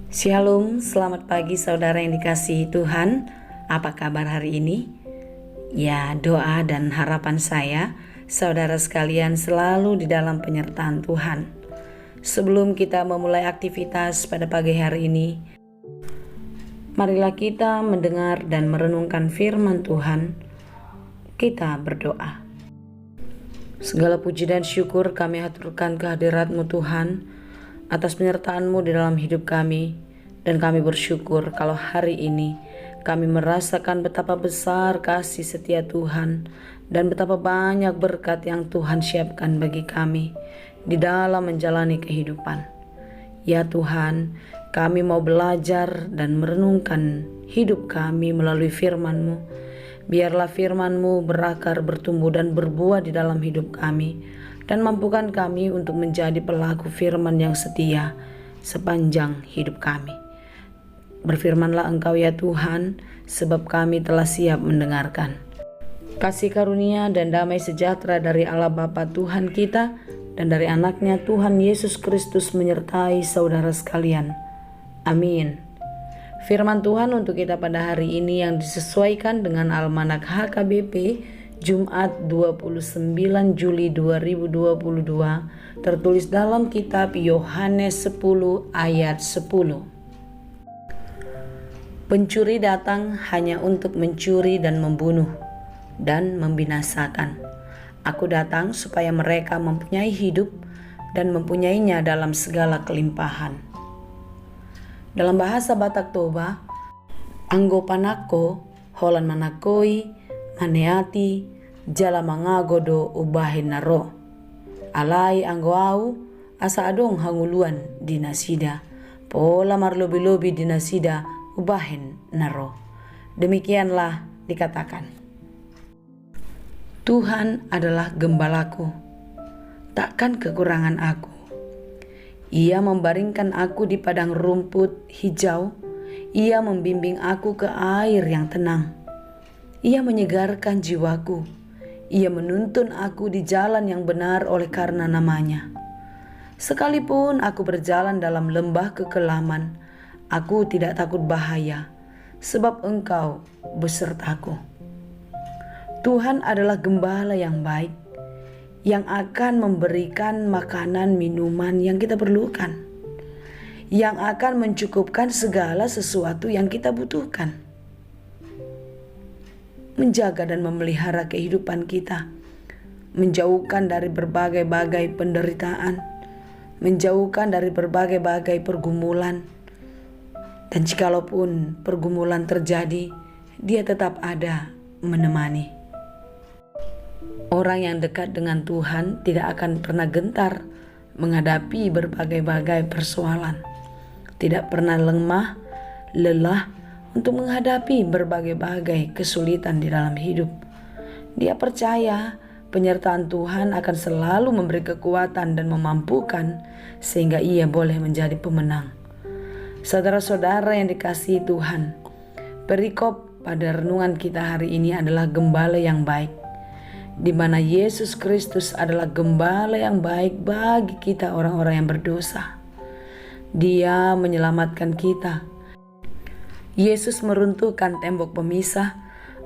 Shalom, selamat pagi saudara yang dikasihi Tuhan. Apa kabar hari ini? Ya, doa dan harapan saya, saudara sekalian selalu di dalam penyertaan Tuhan. Sebelum kita memulai aktivitas pada pagi hari ini, marilah kita mendengar dan merenungkan firman Tuhan. Kita berdoa. Segala puji dan syukur kami haturkan kehadirat-Mu Tuhan, atas penyertaan-Mu di dalam hidup kami, dan kami bersyukur kalau hari ini kami merasakan betapa besar kasih setia Tuhan dan betapa banyak berkat yang Tuhan siapkan bagi kami di dalam menjalani kehidupan. Ya Tuhan, kami mau belajar dan merenungkan hidup kami melalui firman-Mu. Biarlah firman-Mu berakar, bertumbuh dan berbuah di dalam hidup kami, dan mampukan kami untuk menjadi pelaku firman yang setia sepanjang hidup kami. Berfirmanlah Engkau ya Tuhan, sebab kami telah siap mendengarkan. Kasih karunia dan damai sejahtera dari Allah Bapa Tuhan kita dan dari anaknya Tuhan Yesus Kristus menyertai saudara sekalian. Amin. Firman Tuhan untuk kita pada hari ini yang disesuaikan dengan Almanak HKBP Jumat 29 Juli 2022 tertulis dalam kitab Yohanes 10 ayat 10. Pencuri datang hanya untuk mencuri dan membunuh dan membinasakan. Aku datang supaya mereka mempunyai hidup dan mempunyainya dalam segala kelimpahan. Dalam bahasa Batak Toba, anggo panako, holan manakoi, maneati, jala mangagodo ubahin naro. Alai anggo au, asa adong hanguluan dinasida. Pola marlobi-lobi dinasida ubahin naro. Demikianlah dikatakan. Tuhan adalah gembalaku, takkan kekurangan aku. Ia membaringkan aku di padang rumput hijau. Ia membimbing aku ke air yang tenang. Ia menyegarkan jiwaku. Ia menuntun aku di jalan yang benar oleh karena namanya. Sekalipun aku berjalan dalam lembah kekelaman, aku tidak takut bahaya, sebab Engkau besertaku. Tuhan adalah gembala yang baik, yang akan memberikan makanan minuman yang kita perlukan, yang akan mencukupkan segala sesuatu yang kita butuhkan, menjaga dan memelihara kehidupan kita, menjauhkan dari berbagai-bagai penderitaan, menjauhkan dari berbagai-bagai pergumulan. Dan jikalaupun pergumulan terjadi, Dia tetap ada menemani. Orang yang dekat dengan Tuhan tidak akan pernah gentar menghadapi berbagai-bagai persoalan, tidak pernah lemah, lelah untuk menghadapi berbagai-bagai kesulitan di dalam hidup. Dia percaya penyertaan Tuhan akan selalu memberi kekuatan dan memampukan sehingga ia boleh menjadi pemenang. Saudara-saudara yang dikasihi Tuhan, perikop pada renungan kita hari ini adalah gembala yang baik, di mana Yesus Kristus adalah gembala yang baik bagi kita orang-orang yang berdosa. Dia menyelamatkan kita. Yesus meruntuhkan tembok pemisah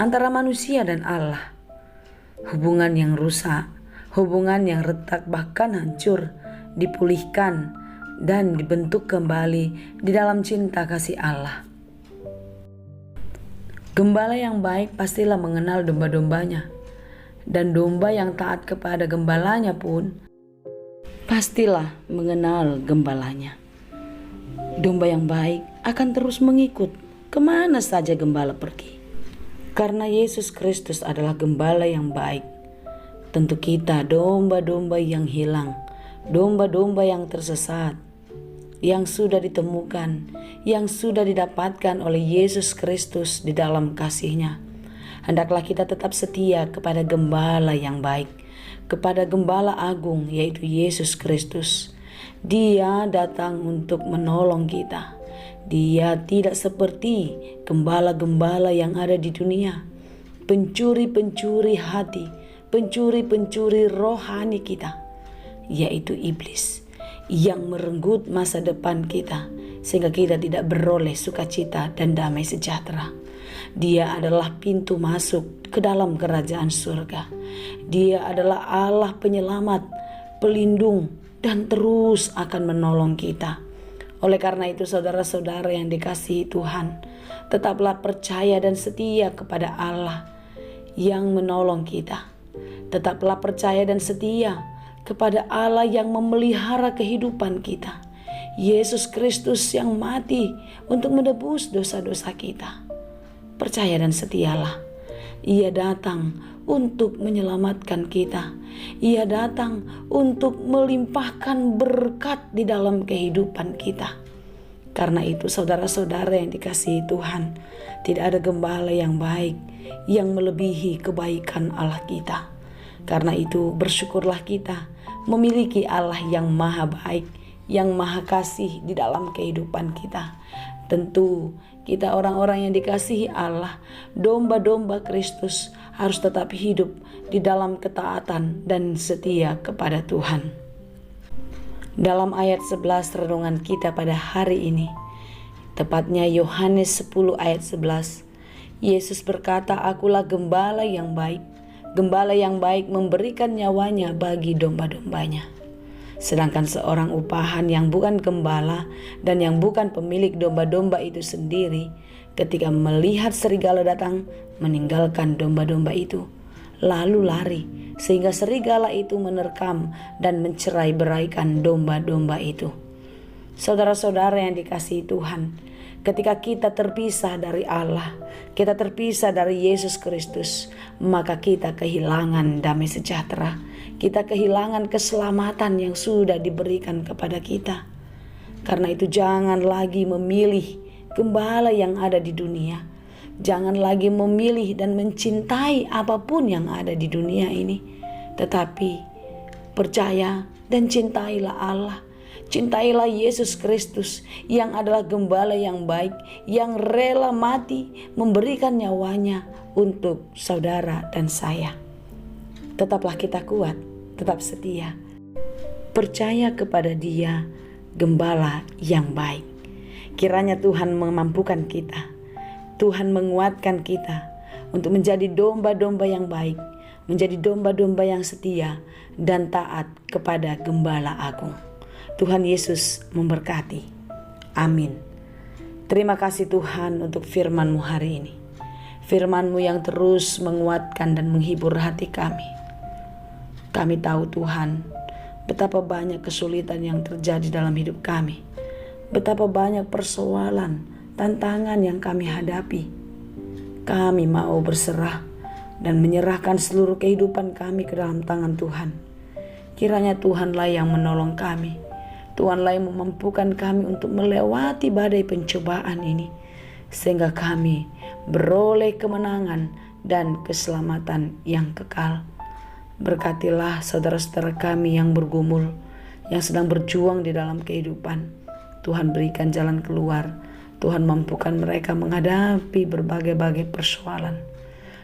antara manusia dan Allah. Hubungan yang rusak, hubungan yang retak bahkan hancur, dipulihkan dan dibentuk kembali di dalam cinta kasih Allah. Gembala yang baik pastilah mengenal domba-dombanya, dan domba yang taat kepada gembalanya pun pastilah mengenal gembalanya. Domba yang baik akan terus mengikut kemana saja gembala pergi. Karena Yesus Kristus adalah gembala yang baik, tentu kita domba-domba yang hilang, domba-domba yang tersesat, yang sudah ditemukan, yang sudah didapatkan oleh Yesus Kristus di dalam kasih-Nya. Hendaklah kita tetap setia kepada gembala yang baik, kepada gembala agung yaitu Yesus Kristus. Dia datang untuk menolong kita. Dia tidak seperti gembala-gembala yang ada di dunia, pencuri-pencuri hati, pencuri-pencuri rohani kita, yaitu iblis yang merenggut masa depan kita, sehingga kita tidak beroleh sukacita dan damai sejahtera. Dia adalah pintu masuk ke dalam kerajaan surga. Dia adalah Allah penyelamat, pelindung, dan terus akan menolong kita. Oleh karena itu saudara-saudara yang dikasihi Tuhan, tetaplah percaya dan setia kepada Allah yang menolong kita. Tetaplah percaya dan setia kepada Allah yang memelihara kehidupan kita. Yesus Kristus yang mati untuk menebus dosa-dosa kita. Percaya dan setialah. Ia datang untuk menyelamatkan kita. Ia datang untuk melimpahkan berkat di dalam kehidupan kita. Karena itu saudara-saudara yang dikasihi Tuhan, tidak ada gembala yang baik yang melebihi kebaikan Allah kita. Karena itu bersyukurlah kita memiliki Allah yang maha baik, yang maha kasih di dalam kehidupan kita. Tentu kita orang-orang yang dikasihi Allah, domba-domba Kristus, harus tetap hidup di dalam ketaatan dan setia kepada Tuhan. Dalam ayat 11 renungan kita pada hari ini, tepatnya Yohanes 10 ayat 11, Yesus berkata, "Akulah gembala yang baik. Gembala yang baik memberikan nyawanya bagi domba-dombanya." Sedangkan seorang upahan yang bukan gembala dan yang bukan pemilik domba-domba itu sendiri, ketika melihat serigala datang, meninggalkan domba-domba itu, lalu lari, sehingga serigala itu menerkam dan mencerai-beraikan domba-domba itu. Saudara-saudara yang dikasihi Tuhan, ketika kita terpisah dari Allah, kita terpisah dari Yesus Kristus, maka kita kehilangan damai sejahtera. Kita kehilangan keselamatan yang sudah diberikan kepada kita. Karena itu jangan lagi memilih gembala yang ada di dunia. Jangan lagi memilih dan mencintai apapun yang ada di dunia ini. Tetapi percaya dan cintailah Allah. Cintailah Yesus Kristus yang adalah gembala yang baik, yang rela mati memberikan nyawanya untuk saudara dan saya. Tetaplah kita kuat, tetap setia. Percaya kepada Dia, gembala yang baik. Kiranya Tuhan memampukan kita, Tuhan menguatkan kita untuk menjadi domba-domba yang baik, menjadi domba-domba yang setia dan taat kepada Gembala Agung. Tuhan Yesus memberkati. Amin. Terima kasih Tuhan untuk firman-Mu hari ini. Firman-Mu yang terus menguatkan dan menghibur hati kami. Kami tahu Tuhan, betapa banyak kesulitan yang terjadi dalam hidup kami. Betapa banyak persoalan, tantangan yang kami hadapi. Kami mau berserah dan menyerahkan seluruh kehidupan kami ke dalam tangan Tuhan. Kiranya Tuhanlah yang menolong kami. Tuhanlah yang memampukan kami untuk melewati badai pencobaan ini, sehingga kami beroleh kemenangan dan keselamatan yang kekal. Berkatilah saudara-saudara kami yang bergumul, yang sedang berjuang di dalam kehidupan. Tuhan berikan jalan keluar. Tuhan mampukan mereka menghadapi berbagai-bagai persoalan.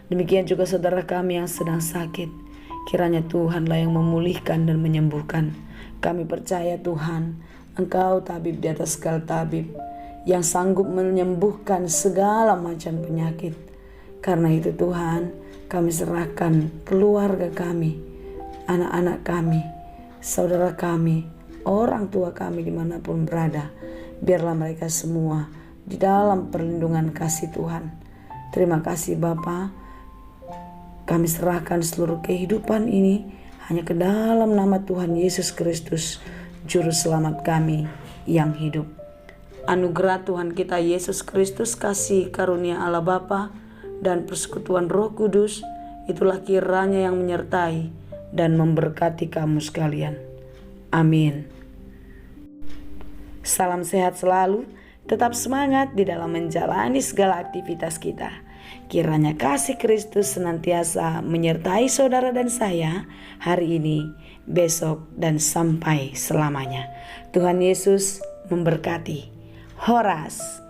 Demikian juga saudara kami yang sedang sakit. Kiranya Tuhanlah yang memulihkan dan menyembuhkan. Kami percaya Tuhan, Engkau tabib di atas segala tabib, yang sanggup menyembuhkan segala macam penyakit. Karena itu Tuhan, kami serahkan keluarga kami, anak-anak kami, saudara kami, orang tua kami dimanapun berada. Biarlah mereka semua di dalam perlindungan kasih Tuhan. Terima kasih Bapa. Kami serahkan seluruh kehidupan ini hanya ke dalam nama Tuhan Yesus Kristus, Juru Selamat kami yang hidup. Anugerah Tuhan kita Yesus Kristus, kasih karunia Allah Bapa, dan persekutuan Roh Kudus, itulah kiranya yang menyertai dan memberkati kamu sekalian. Amin. Salam sehat selalu, tetap semangat di dalam menjalani segala aktivitas kita. Kiranya kasih Kristus senantiasa menyertai saudara dan saya hari ini, besok, dan sampai selamanya. Tuhan Yesus memberkati. Horas.